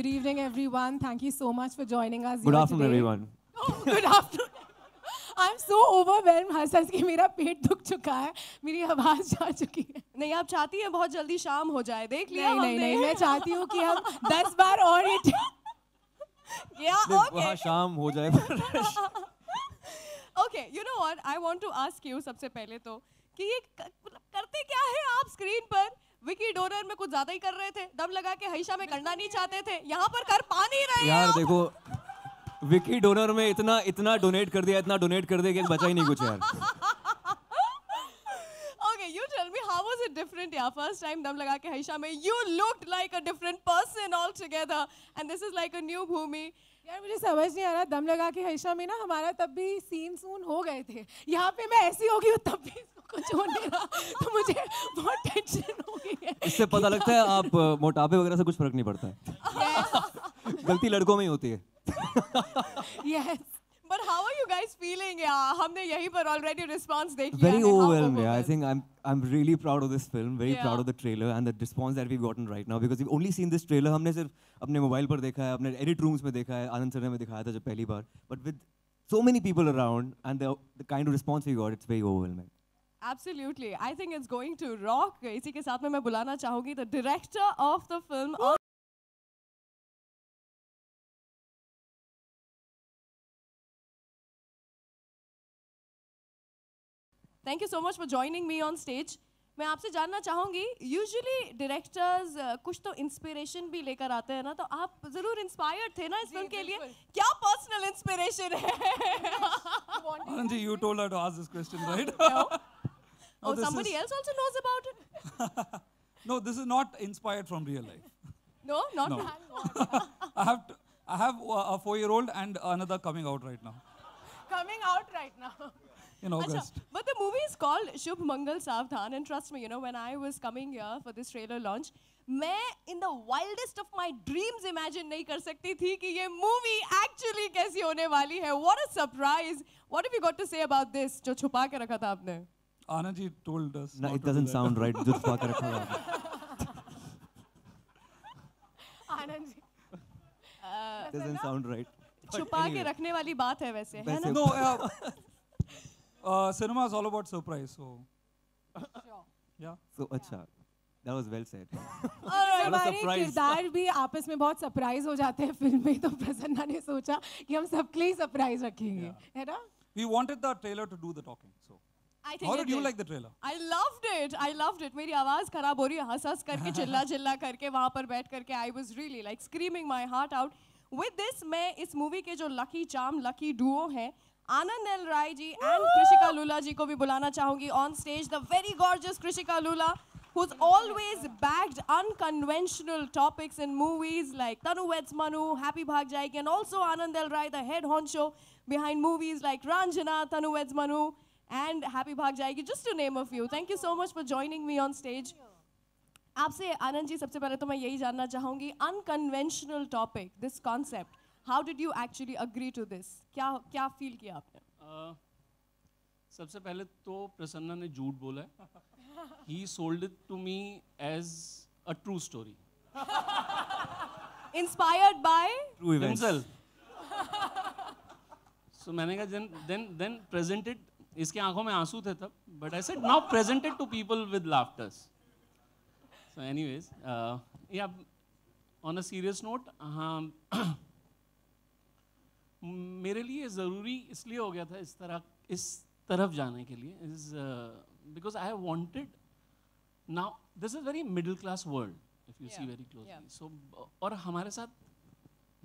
Good evening, everyone. Thank you so much for joining us. Good afternoon, everyone. Oh, good afternoon. I'm so overwhelmed. हंस के मेरा पेट दुख चुका है, मेरी आवाज जा चुकी है. नहीं, आप चाहती हैं बहुत जल्दी शाम हो जाए, देख लिया हमने. नहीं, मैं चाहती हूँ कि हम 10 बार और ये वहाँ शाम हो जाए. Okay, you know what? I want to ask you सबसे पहले तो कि ये करते क्या है आप स्क्रीन पर? विकी डोनर में कुछ ज्यादा ही कर रहे थे, दम लगा के हईशा में करना नहीं चाहते थे, यहाँ पर कर पा नहीं रहे. यार देखो, विकी डोनर में इतना डोनेट कर दिया कि बचा ही नहीं कुछ यार. Okay, you tell me, how was it different? Yeah, first time दम लगा के हईशा में you looked like a different person altogether, and this is like a new Bhumi. यार मुझे समझ नहीं आ रहा, दम लगा के हईशा में ना हमारा तब भी सीन हो गए थे. यहाँ पे मैं ऐसी होगी हूँ तब भी इसको कुछ हो नहीं रहा, तो मुझे बहुत टेंशन हो गई है. इससे पता लगता है आप मोटापे वगैरह से कुछ फर्क नहीं पड़ता है. गलती लड़कों में ही होती है. Yes. But how are you guys feeling? Yeah, हमने यहीं पर already response देख लिया. Very overwhelmed. Yeah, I think I'm really proud of this film. Very proud of the trailer and the response that we've gotten right now, because we've only seen this trailer. हमने सिर्फ अपने mobile पर देखा है, अपने edit rooms में देखा है, आनंद सर ने दिखाया था जब पहली बार. But with so many people around and the kind of response we got, it's very overwhelming. Absolutely. I think it's going to rock. इसी के साथ में मैं बुलाना चाहूँगी the director of the film. Thank you so much for joining me on stage. मैं आपसे जानना चाहूँगी, usually directors कुछ तो inspiration भी लेकर आते हैं ना, तो आप ज़रूर inspired थे ना इस film के लिए? क्या personal inspiration है? Anand, you told her to ask this question, right? No. Oh, somebody else also knows about it? No, this is not inspired from real life. No, not No. that. I have a 4-year-old and another coming out right now. Coming out right now. In August. But the movie is called Shubh Mangal Savdhan, and trust me, you know, when I was coming here for this trailer launch, मैं in the wildest of my dreams imagine नहीं कर सकती थी कि ये movie actually कैसी होने वाली है. What a surprise! What have you got to say about this? जो छुपा के रखा था आपने? Anand ji told us. No, it doesn't sound right. जो छुपा के रखा था. Anand ji. Doesn't sound right. छुपा के रखने वाली बात है वैसे, है ना? No, cinema is all about surprise, so. Sure. Yeah. So अच्छा, that was well said. हमारे किरदार भी आपस में बहुत सरप्राइज हो जाते हैं फिल्म में, तो प्रसन्ना ने सोचा कि हम सबके लिए सरप्राइज रखेंगे, है ना? We wanted the trailer to do the talking, so. How did you like the trailer? I loved it. I loved it. मेरी आवाज खराब हो रही है, हंस करके चिल्ला करके वहाँ पर बैठ करके I was really like screaming my heart out. With this, मैं इस मूवी के जो lucky charm, lucky duo हैं, आनंद एल राय जी and कृषिका लूला जी को भी बुलाना चाहूँगी on stage. The very gorgeous कृषिका Lula, who's always bagged unconventional topics in movies like Tanu Weds Manu, Happy Bhag Jayegi, and also Anand El Rai, the head honcho behind movies like Ranjana, Tanu Weds Manu, and Happy Bhag Jayegi, just to name a few. Thank you so much for joining me on stage. आपसे आनंद जी सबसे पहले तो मैं यही जानना चाहूँगी, unconventional topic, this concept. How did you actually agree to this? क्या feel किया आपने? सबसे पहले तो प्रसन्ना ने झूठ बोला है. He sold it to me as a true story. Inspired by True events. Himself. So मैंने कहा then present it. इसके आंखों में आंसू थे तब. But I said now present it to people with laughters. So anyways, yeah. On a serious note, मेरे लिए ज़रूरी इसलिए हो गया था इस तरफ जाने के लिए is because I wanted now this is very middle class world if you see very closely. So और हमारे साथ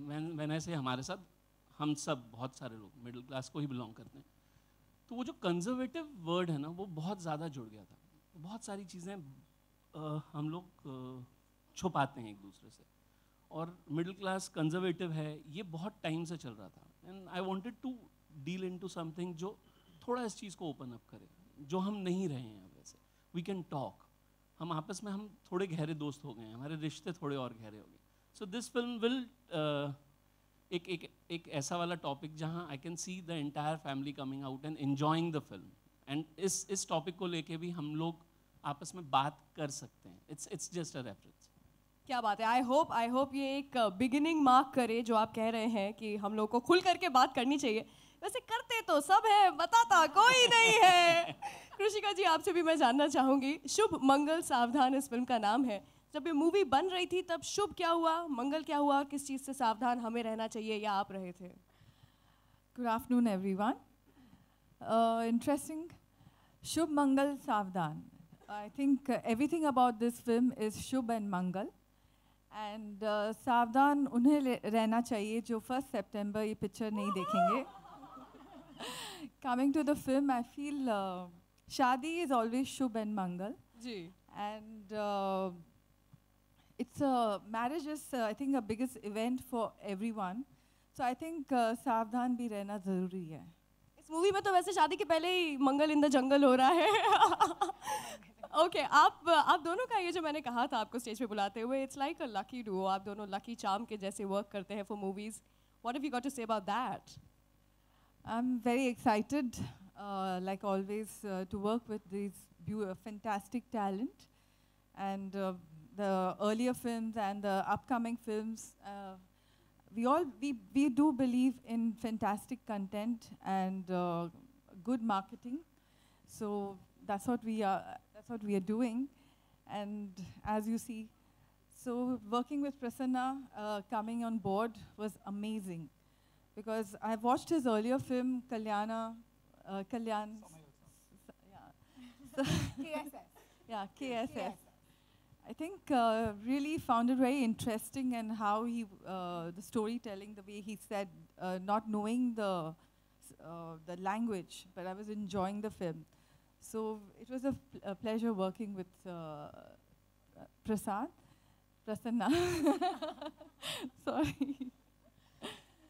when I say हमारे साथ हम सब बहुत सारे लोग मिडिल क्लास को ही बिलोंग करते हैं, तो वो जो कंजर्वेटिव वर्ड है ना वो बहुत ज़्यादा जुड़ गया था. बहुत सारी चीज़ें हम लोग छुपाते हैं एक दूसरे से, और मिडिल क्लास कंजर्वेटिव है ये बहुत टाइम से चल रहा था. And I wanted to deal into something जो थोड़ा इस चीज़ को ओपन अप करे, जो हम नहीं रहे हैं वैसे. वी कैन टॉक, हम आपस में हम थोड़े गहरे दोस्त हो गए हैं, हमारे रिश्ते थोड़े और गहरे हो गए. सो दिस फिल्म विल एक ऐसा वाला टॉपिक जहाँ I can see the entire family coming out and enjoying the film. And इस टॉपिक को लेके भी हम लोग आपस में बात कर सकते हैं. It's just a reference. क्या बात है. I hope ये एक beginning mark करे जो आप कह रहे हैं कि हम लोग को खुल करके बात करनी चाहिए. वैसे करते तो सब है, बताता कोई नहीं है. कृषिका जी, आपसे भी मैं जानना चाहूंगी. शुभ मंगल सावधान इस फिल्म का नाम है. जब ये मूवी बन रही थी तब शुभ क्या हुआ, मंगल क्या हुआ, किस चीज़ से सावधान हमें रहना चाहिए या आप रहे थे? Good afternoon, everyone. Interesting. Shubh Mangal Savdhan. I think everything about this film is Shubh and Mangal. And Savdhan उन्हें रहना चाहिए जो 1 September ये picture नहीं देखेंगे. Coming to the film, I feel शादी is always Shubh and Mangal. Ji. And marriage is I think a biggest event for everyone. So I think सावधान भी रहना ज़रूरी है. इस मूवी में तो वैसे शादी के पहले ही मंगल इन द जंगल हो रहा है. ओके, आप दोनों का ये जो मैंने कहा था आपको स्टेज पे बुलाते हुए, it's like a lucky duo. आप दोनों लकी चार्म के जैसे वर्क करते हैं for movies. What have you got to say about that? I'm very excited, like always, to work with these fantastic talent, and the earlier films and the upcoming films. We do believe in fantastic content and good marketing, so that's what we are doing. And as you see, so working with Prasanna coming on board was amazing, because I've watched his earlier film Kalyan. KSS. Yeah, KSS. I think really found it very interesting, and how he, the storytelling, the way he said, not knowing the language, but I was enjoying the film. So it was a pleasure working with Prasanna. Sorry.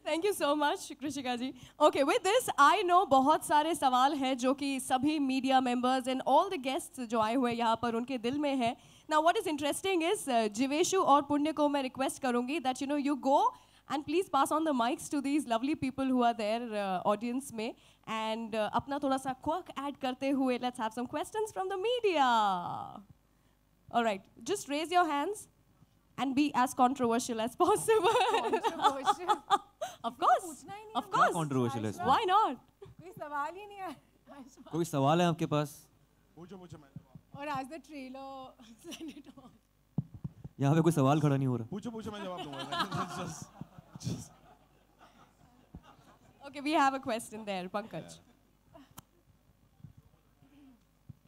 Thank you so much Krishika ji. Okay, with this I know बहुत सारे सवाल हैं जो कि सभी media members and all the guests जो आए हुए यहाँ पर उनके दिल में है. Now what is interesting is Jeeveshu और पुण्य को मैं रिक्वेस्ट करूंगी that you go and please pass on the mics to these lovely people who are there audience में, एंड अपना थोड़ा सा क्वर्क ऐड करते हुए let's have some questions from the media. Alright, just raise your hands and be as controversial as possible. Controversial. Of course. पूछना ही नहीं Of है. course. Controversial है. Why not? कोई सवाल ही नहीं है. आयुष्मान. कोई सवाल है आपके पास? पूछो मैं और as the trailer send it on. यहाँ पे कोई सवाल खड़ा नहीं हो रहा. पूछो मैं जवाब दूंगा. Okay, we have a question there, Pankaj.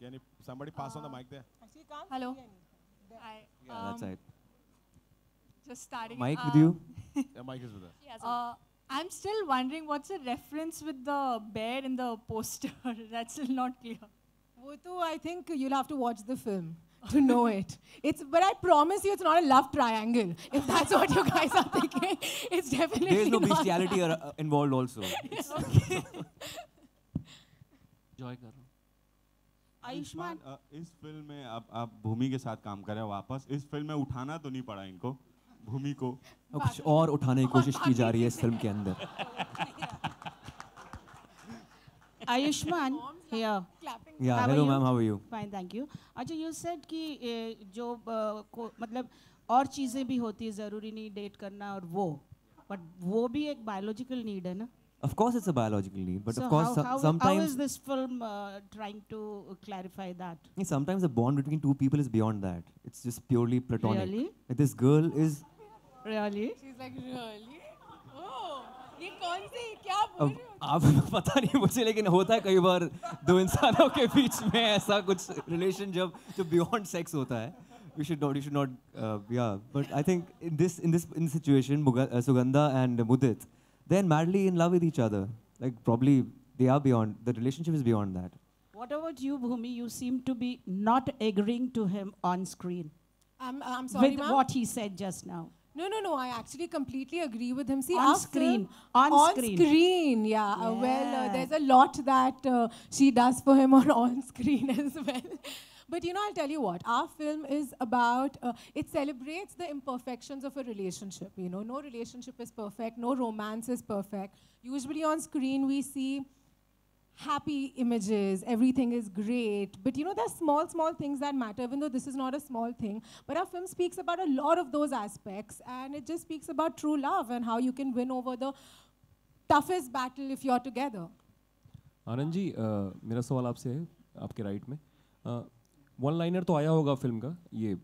Can somebody pass on the mic there? Actually, can't Hello. see any. Hi. Yeah, that's right. Just starting. Mic with you? Yeah, mic is with us. Yes. I'm still wondering what's the reference with the bear in the poster. That's still not clear. वो तो I think you'll have to watch the film to know it. But I promise you, it's not a love triangle. If that's what you guys are thinking, it's definitely There is no not. bestiality involved also. Enjoy कर रहा हूँ. आयुष्मान, इस film में आप भूमि के साथ काम कर रहे हैं वापस. इस फिल्म में उठाना तो नहीं पड़ा इनको, भूमि को? कुछ और उठाने की कोशिश की जा रही है इस फिल्म के अंदर. Ayushmann here. Clapping. Yeah, hello ma'am, how are you? Fine, thank you. अच्छा, you said कि जो मतलब और चीज़ें भी होती है, ज़रूरी नहीं डेट करना और वो, but वो भी एक biological need है ना? Of course it's a biological need, but So of course sometimes... how is this film trying to clarify that? Sometimes the bond between two people is beyond that. It's just purely platonic. Really? This girl is... Really? She's like, really? Oh, ये कौन सी क्या बोल अब रही हो? आप पता नहीं मुझे, लेकिन होता है कई बार दो इंसानों के बीच में ऐसा कुछ रिलेशन जो beyond sex होता है. You should not, yeah. But I think in this situation, Sugandha and Mudit, they're madly in love with each other. Like probably they are beyond, the relationship is beyond that. What about you, Bhumi? You seem to be not agreeing to him on screen. I'm sorry, with ma'am. what he said just now. No. I actually completely agree with him. See, On our screen. film- On screen. screen, yeah. Well, there's a lot that she does for him on screen as well. But I'll tell you what, our film is about, it celebrates the imperfections of a relationship. No relationship is perfect, no romance is perfect. Usually on screen we see happy images, everything is great. But you know, there's small, small things that matter, even though this is not a small thing. But our film speaks about a lot of those aspects, and it just speaks about true love and how you can win over the toughest battle if you're together. Anand ji, मेरा सवाल आपसे है, आपके right में one liner तो आया होगा film का, ये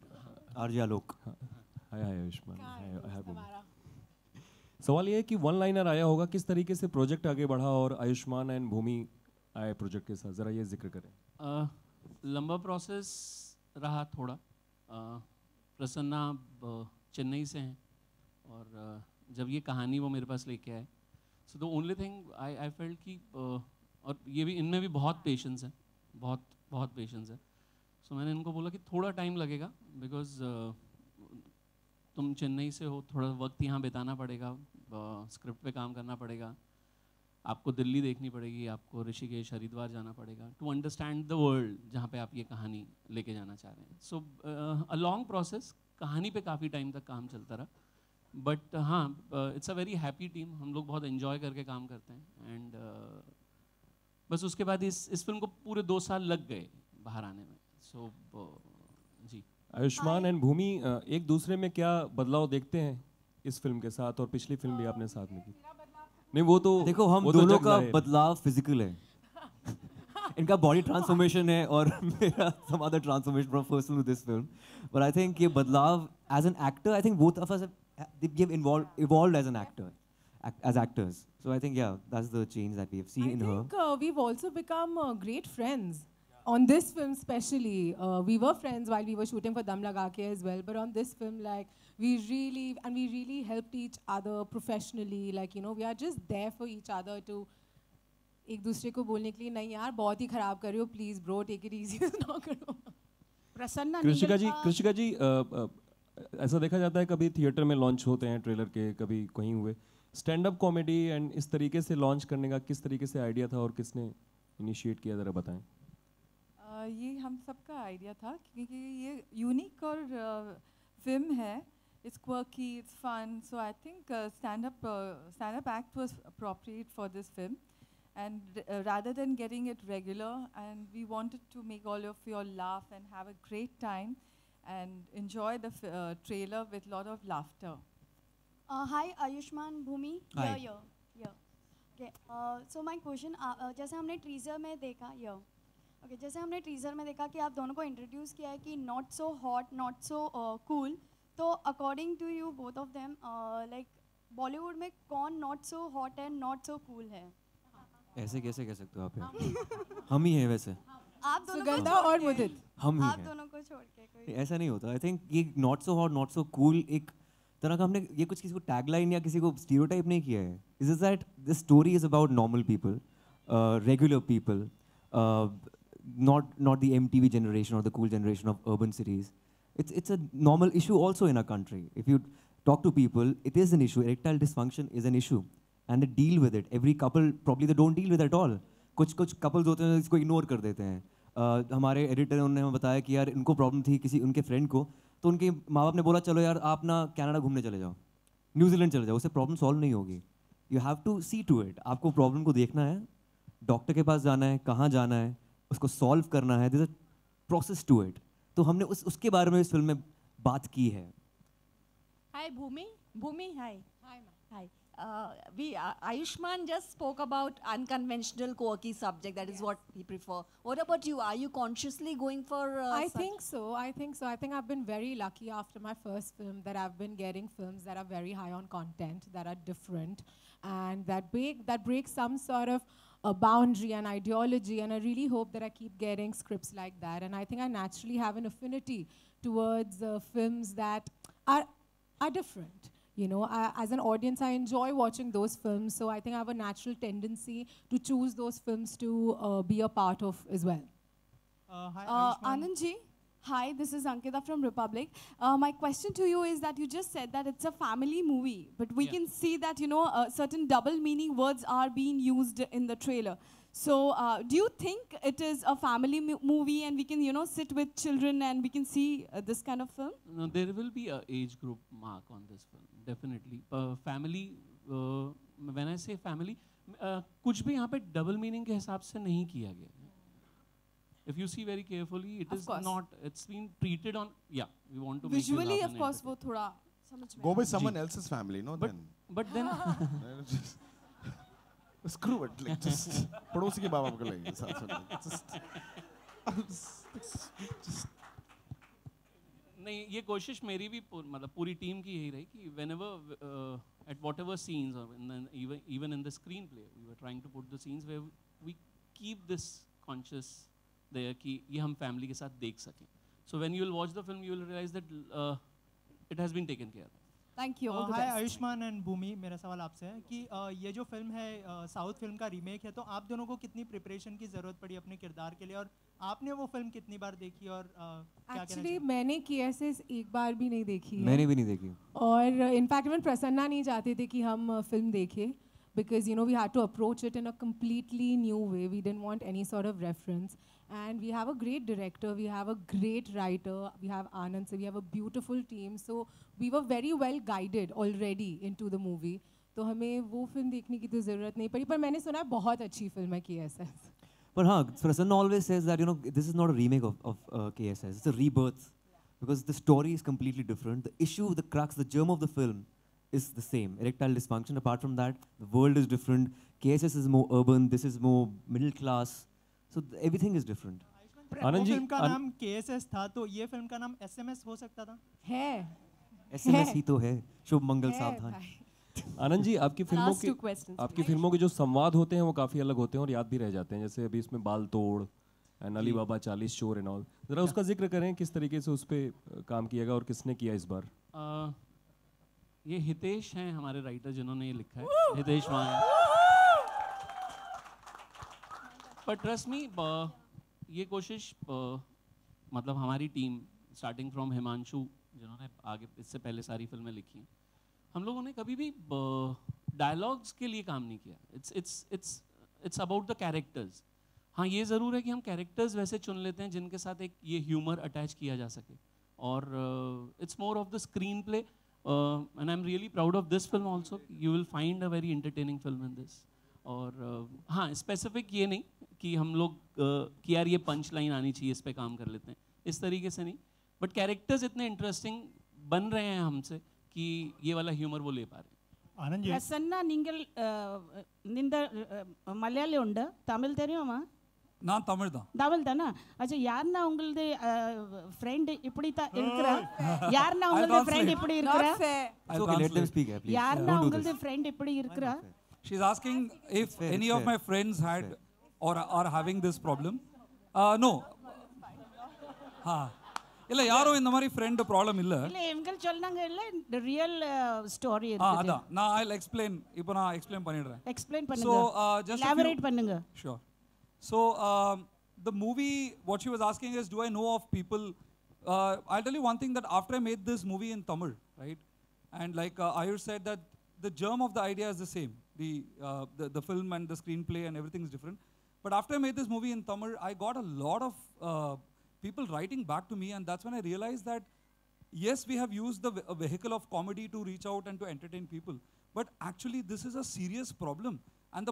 आरजे आलोक, हाय आयुष्मान, हाय भूमि। सवाल ये है कि वन लाइनर आया होगा, किस तरीके से प्रोजेक्ट आगे बढ़ा और आयुष्मान एंड भूमि आए प्रोजेक्ट के साथ, ज़रा ये जिक्र करें। लंबा प्रोसेस रहा थोड़ा। प्रसन्ना चेन्नई से हैं और जब ये कहानी वो मेरे पास लेके आए, so the only thing I felt कि और ये भी इनमें भी बहुत पेशेंस है, बहुत पेशेंस है। सो मैंने इनको बोला कि थोड़ा टाइम लगेगा, बिकॉज तुम चेन्नई से हो, थोड़ा वक्त यहाँ बिताना पड़ेगा, स्क्रिप्ट पे काम करना पड़ेगा, आपको दिल्ली देखनी पड़ेगी, आपको ऋषिकेश हरिद्वार जाना पड़ेगा टू अंडरस्टैंड द वर्ल्ड जहाँ पे आप ये कहानी लेके जाना चाह रहे हैं। सो अ लॉन्ग प्रोसेस, कहानी पे काफ़ी टाइम तक काम चलता रहा, बट हाँ, it's a very happy team, हम लोग बहुत एंजॉय करके काम करते हैं। एंड बस उसके बाद इस फिल्म को पूरे 2 साल लग गए बाहर आने में। सो जी, आयुष्मान एंड भूमि एक दूसरे में क्या बदलाव देखते हैं इस फिल्म के साथ, और पिछली फिल्म भी आपने साथ में की? नहीं, वो तो देखो, हम दोनों का बदलाव फिजिकल है। इनका बॉडी ट्रांसफॉर्मेशन है और मेरा some other transformation from first film to this film. But I think ये बदलाव as an actor, I think both of us have evolved as an actor, as actors. So I think, yeah, that's the change that we have seen in her. I think we've also become great friends. On this film especially, we were friends while we were shooting for Dam Laga Ke as well, but on this film, like, we really helped each other professionally. Like, you know, we are just there for each other to एक दूसरे को बोलने के लिए, नहीं यार बहुत ही खराब कर रहे हो, please bro take it easy ना करो। प्रसन्ना कृषिका जी, ऐसा देखा जाता है कभी थिएटर में लॉन्च होते हैं ट्रेलर के, कभी कहीं हुए स्टैंड अप कॉमेडी, एंड इस तरीके से लॉन्च करने का किस तरीके से आइडिया था और किसने इनिशिएट किया, ज़रा बताएं। ये हम सबका आइडिया था, क्योंकि ये यूनिक और फिल्म है, it's quirky, it's fun, so I think stand-up act was appropriate for this film, and rather than getting it regular, and we wanted to make all of you all laugh and have a great time and enjoy the trailer with a lot of laughter. Hi Ayushmann, Bhumi. Hi. Yeah. Okay. So my question, जैसे हमने teaser में देखा, जैसे हमने teaser में देखा कि आप दोनों को इंट्रोड्यूस किया है कि not so hot, not so cool, तो according to you both of them, like Bollywood में कौन not so hot and not so cool है? ऐसे कैसे कह सकते हो आप यार? हम ही हैं वैसे। आप दोनों सुगंधा और मुदित, हम ही आप हैं। दोनों को छोड़ के कोई ऐसा नहीं होता। आई थिंक ये not so hot, not so cool एक तरह का हमने ये कुछ किसी को टैगलाइन या किसी को स्टीरियोटाइप नहीं किया है। Is is that this story is about normal people, regular people, not the MTV generation or the cool generation of urban cities. It's a normal issue also in our country. If you talk to people, it is an issue. Erectile dysfunction is an issue, and they deal with it. Every couple probably they don't deal with it at all. कुछ couples होते हैं इसको ignore कर देते हैं। हमारे editor उन्होंने हमें बताया कि यार इनको प्रॉब्लम थी किसी उनके फ्रेंड को, तो उनके माँ बाप ने बोला चलो यार आप ना कनाडा घूमने चले जाओ, न्यूजीलैंड चले जाओ, उससे प्रॉब्लम सॉल्व नहीं होगी। You have to see to it. आपको प्रॉब्लम को देखना है, डॉक्टर के पास जाना है, कहाँ जाना है, उसको सॉल्व करना है। There is a process to it. तो हमने उसके बारे में इस फिल्म में बात की है। Hi Bhumi, hi. Hi. Ayushmann just spoke about unconventional, quirky subject. That is what he prefer. What about you? Are you consciously going for? I think so. I think I've been very lucky after my first film that I've been getting films that are very high on content, that are different, and that break some sort of a boundary and ideology. And I really hope that I keep getting scripts like that. And I think I naturally have an affinity towards films that are different. You know, as an audience, I enjoy watching those films. So I think I have a natural tendency to choose those films to be a part of as well. Hi, Anand ji. Hi, this is Ankita from Republic. My question to you is that you just said that it's a family movie, but we can see that, you know, certain double meaning words are being used in the trailer. So do you think it is a family movie and we can, you know, sit with children and we can see this kind of film? No, there will be a age group mark on this film, definitely. Family, when I say family, कुछ भी यहाँ पे double meaning के हिसाब से नहीं किया गया है. If you see very carefully, it is not. It's been treated on. Yeah, we want to visually, make you laugh of course, वो थोड़ा समझ में. Go with someone else's family, no? But then. Screw it, like just. पड़ोसी के बाबा को लेंगे साथ में. Just. नहीं, ये कोशिश मेरी भी मतलब पूरी टीम की यही रही कि whenever at whatever scenes or even in the screenplay, we were trying to put the scenes where we keep this conscious there कि ये हम फैमिली के साथ देख सकें. So when you will watch the film, you will realize that it has been taken care of. Thank you. Hi Ayushman and Bhumi, मेरा सवाल आपसे है कि ये जो फिल्म है साउथ फिल्म का रीमेक है, तो आप दोनों को कितनी प्रिपरेशन की ज़रूरत पड़ी अपने किरदार के लिए, और आपने वो फिल्म कितनी बार देखी और क्या एक्चुअली मैंने KSS एक बार भी नहीं देखी है. मैंने भी नहीं देखी. और इनफैक्ट मैं प्रसन्ना नहीं चाहते थे कि हम फिल्म देखें because we had to approach it in a completely new way. We didn't want any sort of reference. And we have a great director, we have a great writer, we have Anand, so we have a beautiful team. So we were very well guided already into the movie. तो हमें वो film देखने की तो ज़रूरत नहीं पड़ी, पर मैंने सुना है बहुत अच्छी फिल्म है KSS. But हाँ, Prasanna always says that this is not a remake of KSS. It's a rebirth because the story is completely different. The issue, the crux, the germ of the film is the same. Erectile dysfunction. Apart from that, the world is different. KSS is more urban. This is more middle class. So everything is different. वो film का नाम KSS था, तो ये film का नाम SMS हो सकता था? है. SMS ही तो है. शुभ मंगल सावधान. आनंद जी, आपकी फिल्मों के जो संवाद होते हैं वो काफ़ी अलग होते हैं और याद भी रह जाते हैं. जैसे अभी इसमें बाल तोड़, अली बाबा 40 चोर एंड ऑल. जरा उसका जिक्र करें, किस तरीके से उस पर काम किया गया और किसने किया इस बार? ये हितेश हैं हमारे राइटर जिन्होंने ये लिखा है, हितेश मान. पर ट्रस्ट मी, ये कोशिश मतलब हमारी टीम स्टार्टिंग फ्रॉम हिमांशु जिन्होंने आगे इससे पहले सारी फिल्में लिखी, हम लोगों ने कभी भी डायलॉग्स के लिए काम नहीं किया. It's about the characters. हाँ, ये ज़रूर है कि हम कैरेक्टर्स वैसे चुन लेते हैं जिनके साथ एक ये ह्यूमर अटैच किया जा सके. और it's more of the screen play. And I am really proud of this film also. You will find a very entertaining film in this. और हाँ, स्पेसिफिक ये नहीं कि हम लोग कि यार ये पंच लाइन आनी चाहिए, इस पे काम कर लेते हैं, इस तरीके से नहीं. बट कैरेक्टर्स इतने इंटरेस्टिंग बन रहे हैं हमसे कि ये वाला ह्यूमर वो ले पा रहे हैं. आनंद जी, प्रसन्ना நீங்கள் நிந்த மலையாளி உண்டு, தமிழ் தெரியுமா? நான் தமிழ் தான். தமிழ் தானா? अच्छा, யாருன்னா உங்களுது ஃப்ரெண்ட் இப்படி தான் இருக்கறா? யாருன்னா உங்களுது ஃப்ரெண்ட் இப்படி இருக்கறா? Okay, let them speak, please. யாருன்னா உங்களுது ஃப்ரெண்ட் இப்படி இருக்கறா? She's asking if any of my friends had or are having this problem. No. हाँ, இல்ல யாரோ இந்த மாதிரி friend problem இல்ல. இல்ல எங்க சொன்னாங்க இல்ல, the real story இருக்குது. அதான் நான் I'll explain. இப்போ நான் explain பண்ணிடுறேன். Explain பண்ணுங்க. So just elaborate பண்ணுங்க. Sure. So the movie, what she was asking is, do I know of people? I'll tell you one thing, that after I made this movie in Tamil, right, and like Ayush said, that the germ of the idea is the same. The film and the screenplay and everything is different. But after I made this movie in Tamil, I got a lot of people writing back to me, and that's when I realized that yes, we have used a vehicle of comedy to reach out and to entertain people, but actually this is a serious problem, and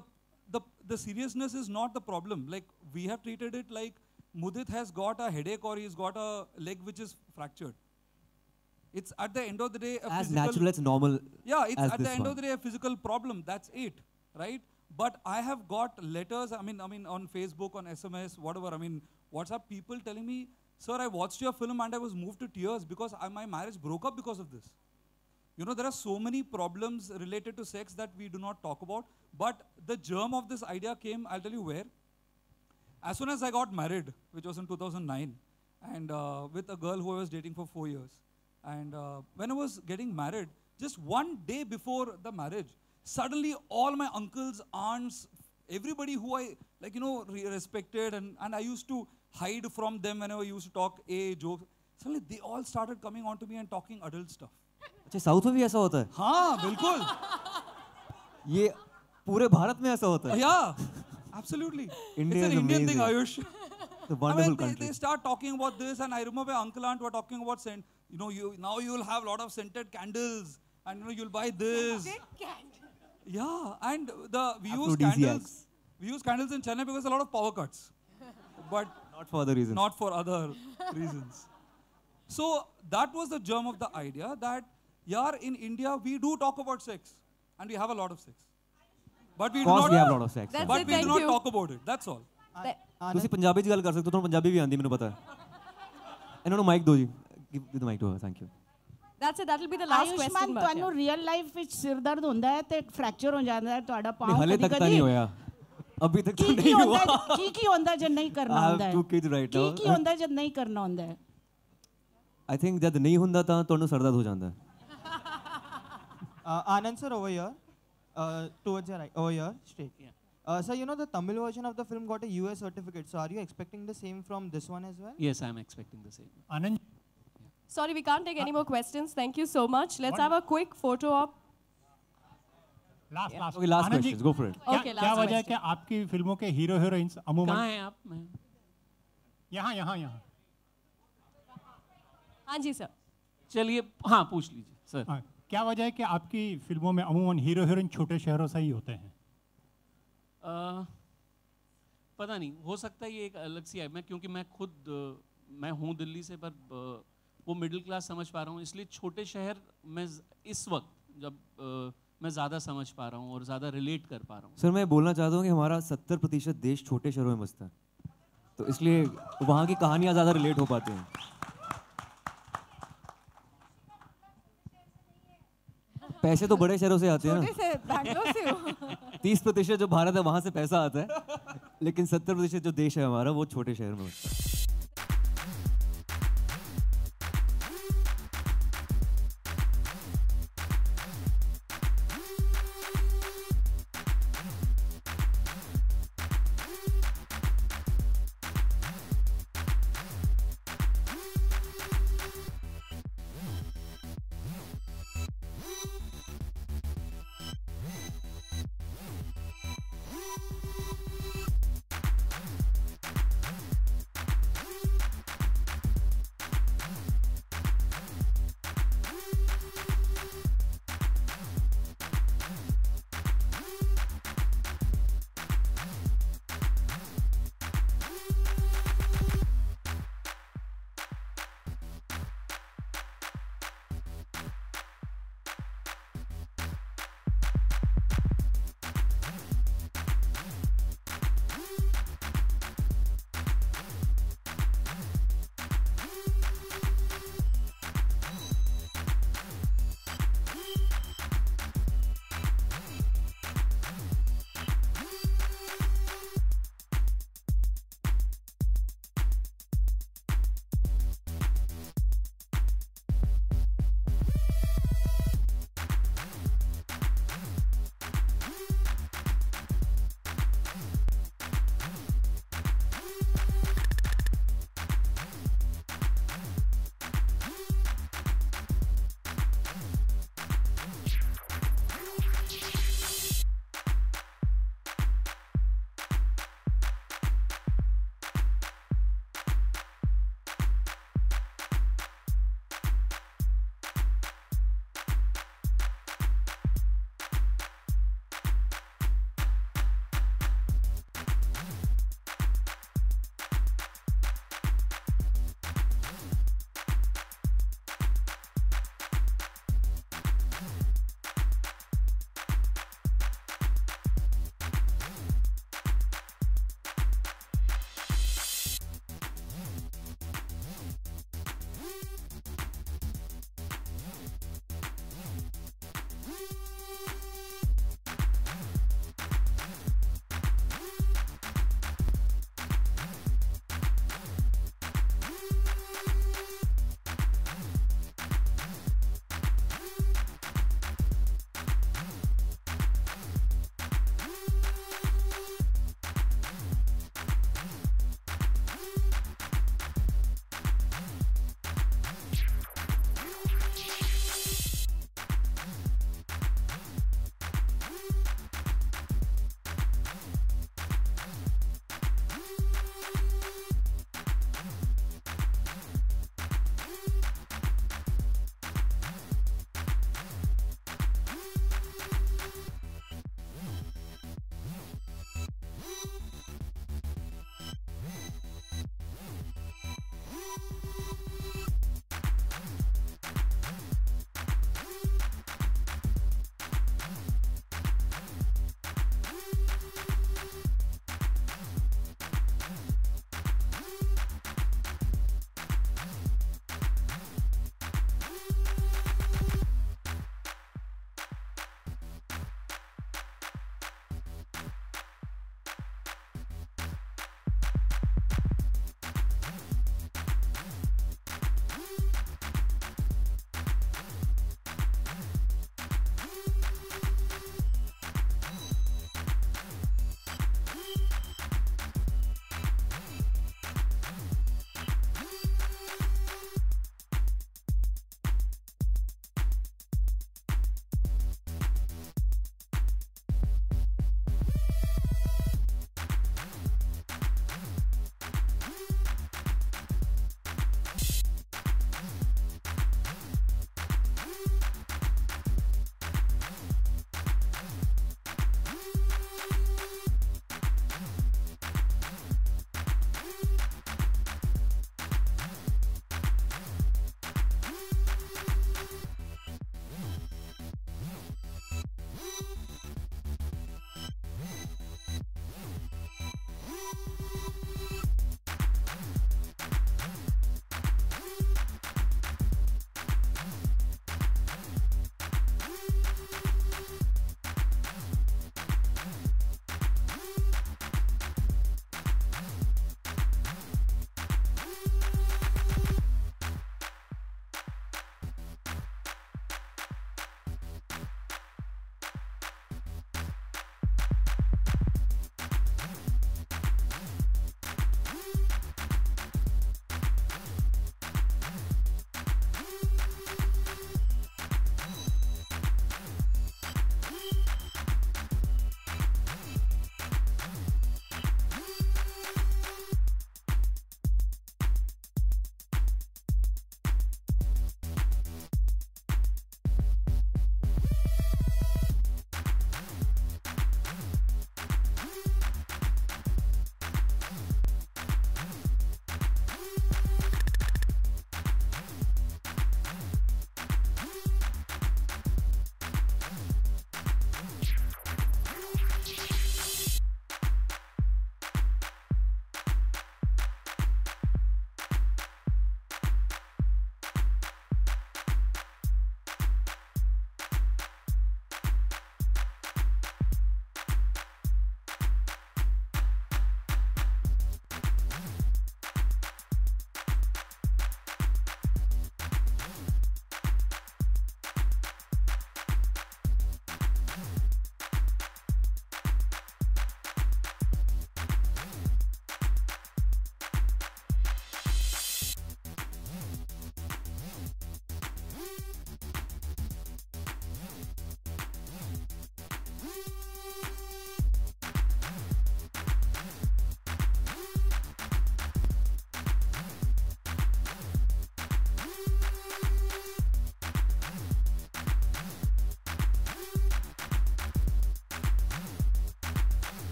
the seriousness is not the problem. Like, we have treated it like Mudit has got a headache or he's got a leg which is fractured. It's at the end of the day a as physical, natural as normal. Yeah, it's at the end of the day a physical problem. That's it, right? But I have got letters, I mean on Facebook, on SMS, whatever, I mean WhatsApp, people telling me, sir, I watched your film and I was moved to tears because my marriage broke up because of this. You know, there are so many problems related to sex that we do not talk about. But the germ of this idea came, I'll tell you where. As soon as I got married, which was in 2009, and with a girl who I was dating for 4 years. And when I was getting married, just one day before the marriage, suddenly all my uncles, aunts, everybody who I respected and I used to hide from them whenever I used to talk jokes, suddenly they all started coming on to me and talking adult stuff. अच्छा, south में भी ऐसा होता है? हाँ, बिल्कुल. ये पूरे भारत में ऐसा होता है? Yeah, absolutely. India it's an Indian thing, Ayush. It's a wonderful country. They start talking about this, and I remember uncle aunt were talking about now you will have a lot of scented candles, and you'll buy this. Yeah, and we use candles in Chennai because a lot of power cuts, but not for other reasons. Not for other reasons. So that was the germ of the idea that, yeah, in India we do talk about sex, and we have a lot of sex, but we do not. We have a lot of sex. But we do not talk about it. That's all. ਤੁਸੀਂ ਪੰਜਾਬੀ ਚ ਗੱਲ ਕਰ ਸਕਦੇ ਹੋ, ਤੁਹਾਨੂੰ ਪੰਜਾਬੀ ਵੀ ਆਉਂਦੀ ਮੈਨੂੰ ਪਤਾ ਹੈ। ਇਹਨਾਂ ਨੂੰ ਮਾਈਕ ਦਿਓ ਜੀ। Give the mic to her. Thank you. That's it. That'll be the last question. Ayushman, ਤੁਹਾਨੂੰ ਰੀਅਲ ਲਾਈਫ ਵਿੱਚ ਸਿਰ ਦਰਦ ਹੁੰਦਾ ਹੈ ਤੇ ਫ੍ਰੈਕਚਰ ਹੋ ਜਾਂਦਾ ਹੈ ਤੁਹਾਡਾ ਪਾਉ ਕਦੀ-ਕਦੀ? ਹਲੇ ਤੱਕ ਤਾਂ ਨਹੀਂ ਹੋਇਆ। ਅਭੀ ਤੱਕ ਤਾਂ ਨਹੀਂ ਹੁਆ। ਕੀ ਹੁੰਦਾ ਜੇ ਨਹੀਂ ਕਰਨਾ ਹੁੰਦਾ ਹੈ? I have 2 kids right now. ਕੀ ਹੁੰਦਾ ਜਦ ਨਹੀਂ ਕਰਨਾ ਹੁੰਦਾ ਹੈ? I think ਜਦ ਨਹੀਂ ਹੁੰਦਾ ਤਾਂ ਤੁਹਾਨੂੰ ਸਿਰ ਦਰਦ ਹੋ ਜਾਂਦਾ ਹੈ। Anand sir, over here, towards your right, over here, straight. Sir, you know the Tamil version of the film got a US certificate. So are you expecting the same from this one as well? Yes, I'm expecting the same. Anand. Sorry, we can't take any more questions. Thank you so much. Let's have a quick photo op. Last okay, last questions. Go for it. Okay, last क्या वजह है कि आपकी फिल्मों के hero heroines अमूमन कहाँ हैं आप? यहाँ हाँ जी सर. चलिए हाँ पूछ लीजिए सर. क्या वजह है कि आपकी फिल्मों में अमूमन हीरो हीरोइन छोटे शहरों से ही होते हैं? पता नहीं, हो सकता है ये एक अलग सी है. मैं क्योंकि मैं खुद मैं हूँ दिल्ली से, पर वो मिडिल क्लास समझ पा रहा हूँ, इसलिए छोटे शहर में इस वक्त जब मैं ज़्यादा समझ पा रहा हूँ और ज़्यादा रिलेट कर पा रहा हूँ. सर मैं बोलना चाहता हूँ कि हमारा 70% देश छोटे शहरों में बसता है, तो इसलिए वहाँ की कहानियाँ ज़्यादा रिलेट हो पाती हैं. पैसे तो बड़े शहरों से आते हैं ना. 30% जो भारत है वहाँ से पैसा आता है, लेकिन 70% जो देश है हमारा वो छोटे शहर में बसता है.